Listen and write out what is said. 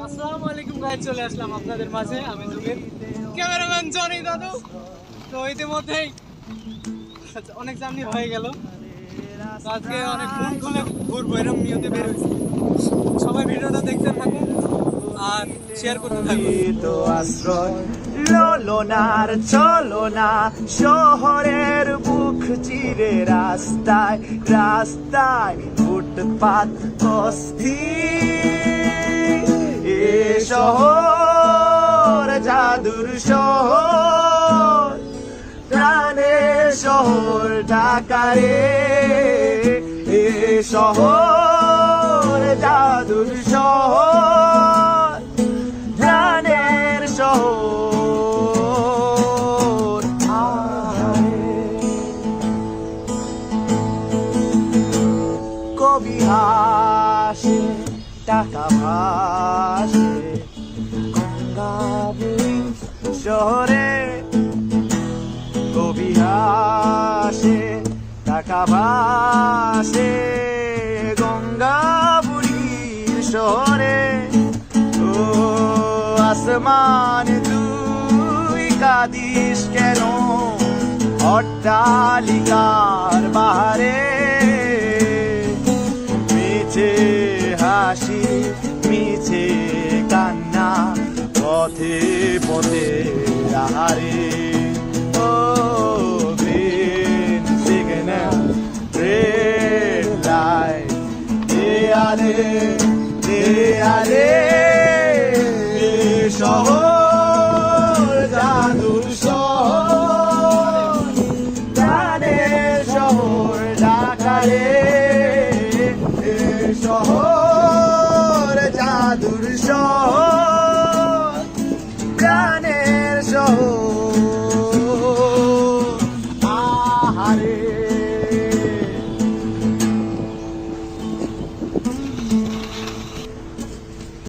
আসসালামু আলাইকুম গাইস, চলে আসলাম আপনাদের মাঝে। আমি যুগের ক্যামেরাম্যান জনি দাদু। তো ইতিমধ্যেই অনেক জার্নি হয়ে গেল, আজকে অনেক মন খুলে ঘুরবো এরকম নিয়তে বের হয়েছি। সবাই ভিডিওটা দেখতে থাকুন আর শেয়ার করতে থাকুন। তো আশ্রয় ললনার চলনা শহরের বুক চিরে রাস্তায় রাস্তায় ফুটপাত অস্থির এ শহর জাদুর শহর প্রাণের শহর ঢাকা রে এ শহর জাদুর শহর প্রাণের শহর কবি হাসে টাকা ভাসে গঙ্গাবুড়ি শহরে কবি হাসে টাকা ভাসে গঙ্গাবুড়ির শহরে ও আসমান তুই কাঁদিস কেন অট্টালিকার বাহারে মিছে হাসি মিছে কান্না পথে পথে আহারে ও গ্রিন সিগন্যাল রেড লাইট দেয়ালে দেয়ালে শহর জাদুর শহর প্রাণের শহর ঢাকা রে শহর জাদুর শহর